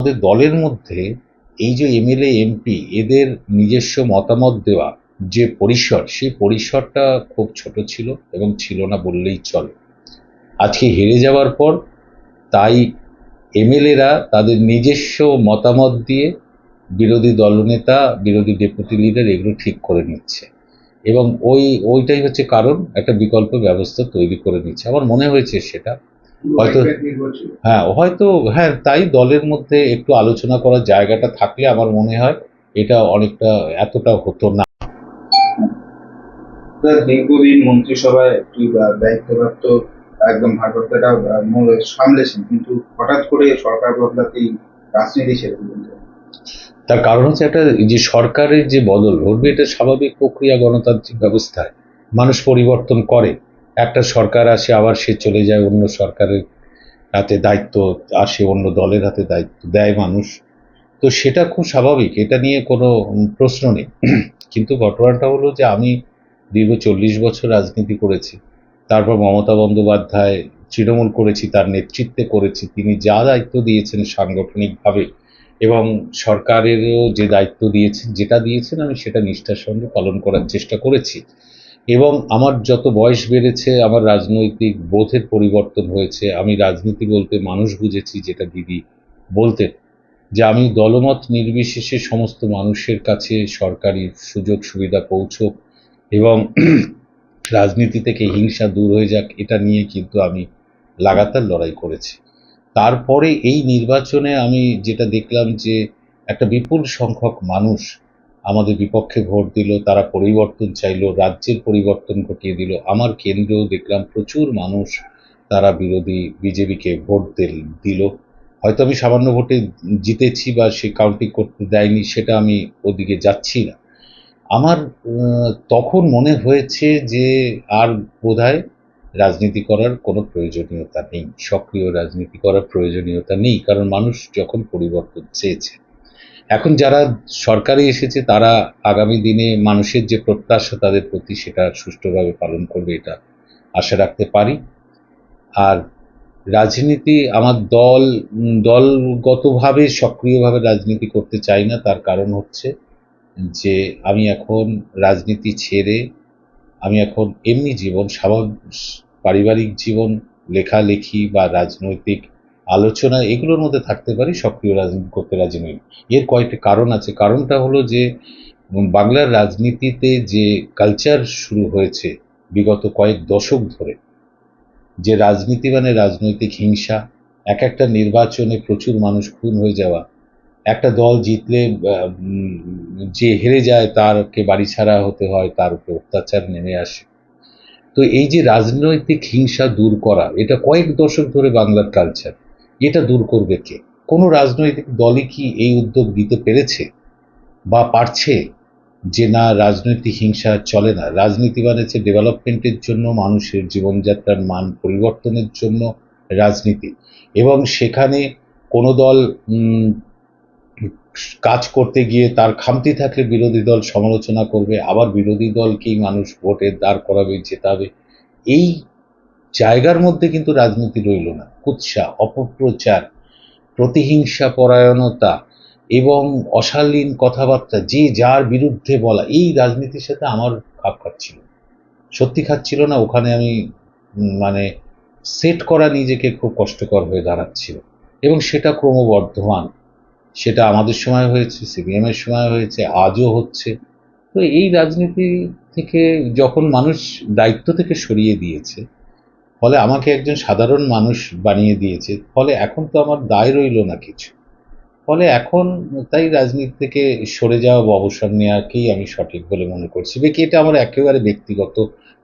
আমাদের দলের মধ্যে এই যে এমএলএ এমপি এদের নিজস্ব মতামত দেওয়া যে পরিসর, সেই পরিসরটা খুব ছোট ছিল এবং ছিল না বললেই চলে। আজকে হেরে যাওয়ার পর তাই এমএলএরা তাদের নিজস্ব মতামত দিয়ে বিরোধী দলনেতা, বিরোধী ডেপুটি লিডার এগুলো ঠিক করে নিচ্ছে এবং ওইটাই হচ্ছে কারণ, একটা বিকল্প ব্যবস্থা তৈরি করে নিচ্ছে। আমার মনে হয়েছে সেটা হয়তো, হয়তো হ্যাঁ, তাই দলের মধ্যে একটু আলোচনা করার জায়গাটা থাকলে আমার মনে হয় এটা অনেকটা এতটা হতো না। দীর্ঘদিন মন্ত্রিসভায় একটি দায়িত্বপ্রাপ্ত একদম ভারপ্রাপ্তটা সামলেছেন, কিন্তু হঠাৎ করে সরকার বদলাতেই রাজনীতি ছেড়ে দিলেন। তার কারণ হচ্ছে একটা যে সরকারের যে বদল ঘটবে, এটা স্বাভাবিক প্রক্রিয়া গণতান্ত্রিক ব্যবস্থায়। মানুষ পরিবর্তন করে, একটা সরকার আসে আবার সে চলে যায়, অন্য সরকারের হাতে দায়িত্ব আসে, অন্য দলের হাতে দায়িত্ব দেয় মানুষ। তো সেটা খুব স্বাভাবিক, এটা নিয়ে কোনো প্রশ্ন নেই। কিন্তু ঘটনাটা হলো যে আমি দীর্ঘ 40 বছর রাজনীতি করেছি, তারপর মমতা বন্দ্যোপাধ্যায় তৃণমূল করেছি, তার নেতৃত্বে করেছি। তিনি যা দায়িত্ব দিয়েছেন সাংগঠনিকভাবে এবং সরকারেরও যে দায়িত্ব দিয়েছেন, যেটা দিয়েছেন আমি সেটা নিষ্ঠার সঙ্গে পালন করার চেষ্টা করেছি। এবং আমার যত বয়স বেড়েছে আমার রাজনৈতিক বোধের পরিবর্তন হয়েছে। আমি রাজনীতি বলতে মানুষ বুঝেছি, যেটা দিদি বলতেন যে আমি দলমত নির্বিশেষে সমস্ত মানুষের কাছে সরকারি সুযোগ সুবিধা পৌঁছক এবং রাজনীতি থেকে হিংসা দূর হয়ে যাক, এটা নিয়ে কিন্তু আমি লাগাতার লড়াই করেছি। তারপরে এই নির্বাচনে আমি যেটা দেখলাম যে একটা বিপুল সংখ্যক মানুষ আমাদের বিপক্ষে ভোট দিল, তারা পরিবর্তন চাইলো, রাজ্যের পরিবর্তন ঘটিয়ে দিল। আমার কেন্দ্রেও দেখলাম প্রচুর মানুষ তারা বিরোধী বিজেপিকে ভোট দিল। হয়তো আমি সামান্য ভোটে জিতেছি বা সে কাউন্টিং করতে দেয়নি, সেটা আমি ওদিকে যাচ্ছি না। আমার তখন মনে হয়েছে যে আর বোধহয় রাজনীতি করার কোনো প্রয়োজনীয়তা নেই, সক্রিয় রাজনীতি করার প্রয়োজনীয়তা নেই, কারণ মানুষ যখন পরিবর্তন চেয়েছে। এখন যারা সরকারে এসেছে তারা আগামী দিনে মানুষের যে প্রত্যাশা তাদের প্রতি, সেটা সুষ্ঠুভাবে পালন করবে, এটা আশা রাখতে পারি। আর রাজনীতি আমার দলগতভাবে সক্রিয়ভাবে রাজনীতি করতে চাই না। তার কারণ হচ্ছে যে আমি এখন রাজনীতি ছেড়ে আমি এখন এমনি জীবন, পারিবারিক জীবন, লেখালেখি বা রাজনৈতিক আলোচনা এগুলোর মধ্যে থাকতে পারি, সক্রিয় রাজনীতি করতে রাজি নই। এর কয়েকটি কারণ আছে। কারণটা হলো যে বাংলার রাজনীতিতে যে কালচার শুরু হয়েছে বিগত কয়েক দশক ধরে, যে রাজনীতি মানে রাজনৈতিক হিংসা, এক একটা নির্বাচনে প্রচুর মানুষ খুন হয়ে যাওয়া, একটা দল জিতলে যে হেরে যায় তারকে বাড়ি ছাড়া হতে হয়, তার উপরে অত্যাচার নেমে আসে। তো এই যে রাজনৈতিক হিংসা দূর করা, এটা কয়েক দশক ধরে বাংলার কালচার। এটা দূর করবে কে? কোনো রাজনৈতিক দলই কি এই উদ্যোগ দিতে পেরেছে বা পারছে যে না, রাজনৈতিক হিংসা চলে না? রাজনীতি মানে হচ্ছে ডেভেলপমেন্টের জন্য, মানুষের জীবনযাত্রার মান পরিবর্তনের জন্য রাজনীতি। এবং সেখানে কোনো দল কাজ করতে গিয়ে তার খামতি থাকলে বিরোধী দল সমালোচনা করবে, আবার বিরোধী দলকেই মানুষ ভোটে দাঁড় করাবে, জেতাবে। এই জায়গার মধ্যে কিন্তু রাজনীতি রইল না। কুৎসা, অপপ্রচার, প্রতিহিংসা পরায়ণতা এবং অশালীন কথাবার্তা, যে যার বিরুদ্ধে বলা, এই রাজনীতির সাথে আমার খাপ খাচ্ছিল, সত্যি খাচ্ছিল না। ওখানে আমি মানে সেট করা নিজেকে খুব কষ্টকর হয়ে দাঁড়াচ্ছিল এবং সেটা ক্রমবর্ধমান। সেটা আমাদের সময় হয়েছে, সিপিএম এর সময় হয়েছে, আজও হচ্ছে। তো এই রাজনীতি থেকে যখন মানুষ দায়িত্ব থেকে সরিয়ে দিয়েছে, ফলে আমাকে একজন সাধারণ মানুষ বানিয়ে দিয়েছে, ফলে এখন তো আমার দায় রইল না কিছু। ফলে এখন তাই রাজনীতি থেকে সরে যাওয়া বা অবসর নেওয়াকেই আমি সঠিক বলে মনে করছি। এটা আমার একেবারে ব্যক্তিগত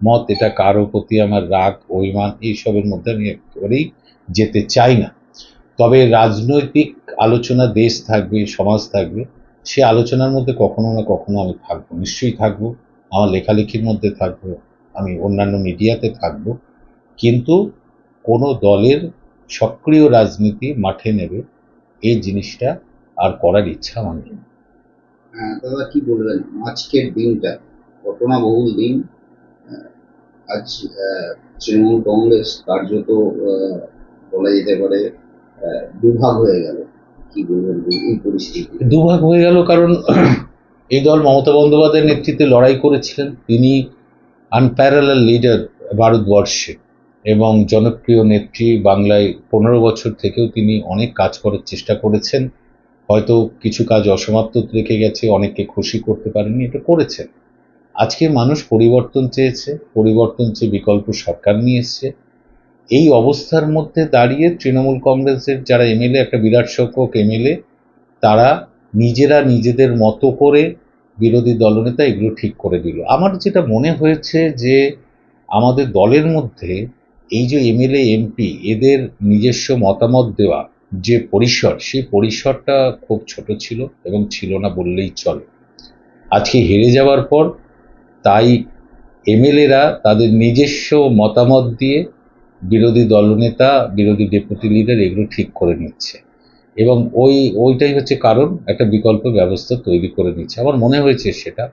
মত, এটা কারো প্রতি আমার রাগ অভিমান এইসবের মধ্যে আমি একেবারেই যেতে চাই না। তবে রাজনৈতিক আলোচনা, দেশ থাকবে, সমাজ থাকবে, সে আলোচনার মধ্যে কখনো না কখনো আমি থাকবো, নিশ্চয়ই থাকবো। আমার লেখালেখির মধ্যে থাকবো, আমি অন্যান্য মিডিয়াতে থাকবো। কিন্তু কোনো দলের সক্রিয় রাজনীতি মাঠে নেবে, এই জিনিসটা আর করার ইচ্ছা আমার নেই। দাদা কি বলবেন, আজকের দিনটা ঘটনাবহুল দিন। আজ তৃণমূল কংগ্রেস কার্যত বলা যেতে পারে দুভাগ হয়ে গেল। কি বলবেন এই পরিস্থিতি? দুভাগ হয়ে গেল, কারণ এই দল মমতা বন্দ্যোপাধ্যায়ের নেতৃত্বে লড়াই করেছিলেন। তিনি আনপ্যারালাল লিডার ভারতবর্ষে এবং জনপ্রিয় নেত্রী। বাংলায় 15 বছর থেকেও তিনি অনেক কাজ করার চেষ্টা করেছেন। হয়তো কিছু কাজ অসমাপ্ত রেখে গেছে, অনেককে খুশি করতে পারেননি, এটা করেছেন। আজকে মানুষ পরিবর্তন চেয়েছে, পরিবর্তন চেয়ে বিকল্প সরকার নিয়ে এসছে। এই অবস্থার মধ্যে দাঁড়িয়ে তৃণমূল কংগ্রেসের যারা এমএলএ, একটা বিরাট সংখ্যক এমএলএ, তারা নিজেরা নিজেদের মতো করে বিরোধী দলনেতা এগুলো ঠিক করে দিল। আমার যেটা মনে হয়েছে যে আমাদের দলের মধ্যে এই যে এমএলএ এমপি এদের নিজস্ব মতামত দেওয়া যে পরিসর, সেই পরিসরটা খুব ছোট ছিল এবং ছিল না বললেই চলে। আজকে হেরে যাওয়ার পর তাই এমএলএরা তাদের নিজস্ব মতামত দিয়ে বিরোধী দলনেতা, বিরোধী ডেপুটি লিডার এগুলো ঠিক করে নিচ্ছে এবং ওইটাই হচ্ছে কারণ, একটা বিকল্প ব্যবস্থা তৈরি করে নিচ্ছে। আমার মনে হয়েছে সেটা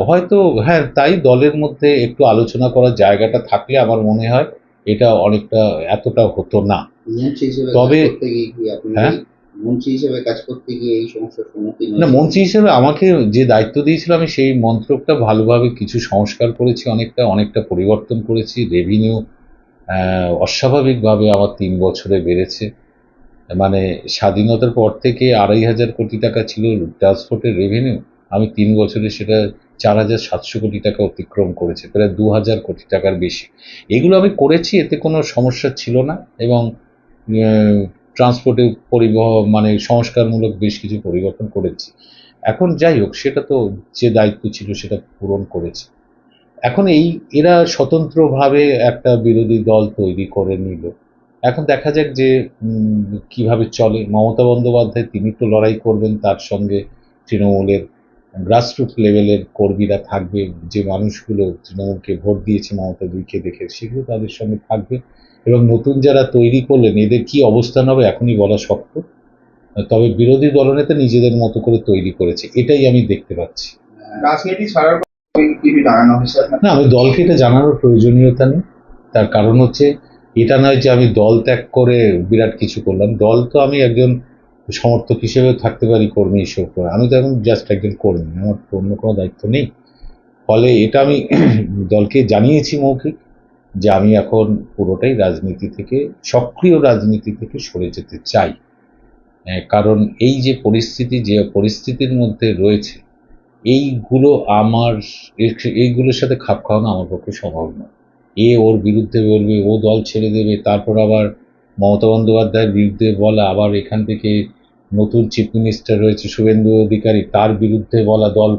হয়তো, হ্যাঁ, তাই দলের মধ্যে একটু আলোচনা করার জায়গাটা থাকলে আমার মনে হয় এটা অনেকটা এতটা হতো না। মন্ত্রী হিসেবে তবে কাজ করতে গিয়ে কি আপনি হ্যাঁ, মন্ত্রী হিসেবে কাজ করতে গিয়ে এই সমস্যার সম্মুখীন না, হয়েছেন? মন্ত্রী হিসেবে আমাকে যে দায়িত্ব দিয়েছিল আমি সেই মন্ত্রকটা ভালোভাবে কিছু সংস্কার করেছি, অনেকটা পরিবর্তন করেছি। রেভিনিউ অস্বাভাবিকভাবে আমার 3 বছরে বেড়েছে। মানে স্বাধীনতার পর থেকে 2,500 কোটি টাকা ছিল ট্রান্সপোর্টের রেভিনিউ, আমি 3 বছরে সেটা 4,700 কোটি টাকা অতিক্রম করেছে, প্রায় 2,000 কোটি টাকার বেশি। এগুলো আমি করেছি, এতে কোনো সমস্যা ছিল না এবং ট্রান্সপোর্টে মানে সংস্কারমূলক বেশ কিছু পরিবর্তন করেছি। এখন যাই হোক, সেটা তো যে দায়িত্ব ছিল সেটা পূরণ করেছি। এখন এরা স্বতন্ত্রভাবে একটা বিরোধী দল তৈরি করে নিল। এখন দেখা যাক যে কিভাবে চলে। মমতা বন্দ্যোপাধ্যায় তিনি তো লড়াই করবেন, তার সঙ্গে তৃণমূলের গ্রাসরুট লেভেলের কর্মীরা থাকবে, যে মানুষগুলো তৃণমূলকে ভোট দিয়েছে মমতা দিকে দেখে, সেগুলো তাদের সঙ্গে থাকবে এবং নতুন যারা তৈরি করলেন এদের কি অবস্থান হবে এখনই বলা শক্ত। তবে বিরোধী দলনেতা নিজেদের মতো করে তৈরি করেছে, এটাই আমি দেখতে পাচ্ছি। রাজনীতি ছাড়ার পর কিছু জানানো হয়েছে আপনার? না, আমি দলকে এটা জানানোর প্রয়োজনীয়তা নেই। তার কারণ হচ্ছে এটা নয় যে আমি দল ত্যাগ করে বিরাট কিছু করলাম। দল তো আমি একজন সমর্থক হিসেবে থাকতে পারি, কর্মী হিসেবে। আমি তো এখন জাস্ট একজন কর্মী, আমার তো অন্য কোনো দায়িত্ব নেই। ফলে এটা আমি দলকে জানিয়েছি মৌখিক, যে আমি এখন পুরোটাই রাজনীতি থেকে, সক্রিয় রাজনীতি থেকে সরে যেতে চাই। কারণ এই যে পরিস্থিতি, যে পরিস্থিতির মধ্যে রয়েছে, এইগুলোর সাথে খাপ খাওয়ানো আমার পক্ষে সম্ভব নয়। ওর বিরুদ্ধে বলবে, ও দল ছেড়ে দেবে, তারপর আবার মমতা বন্দ্যোপাধ্যায়ের বিরুদ্ধে বলা, আবার এখান থেকে নতুন চিফ মিনিস্টার রয়েছে শুভেন্দু অধিকারী, তার বিরুদ্ধে বলা দল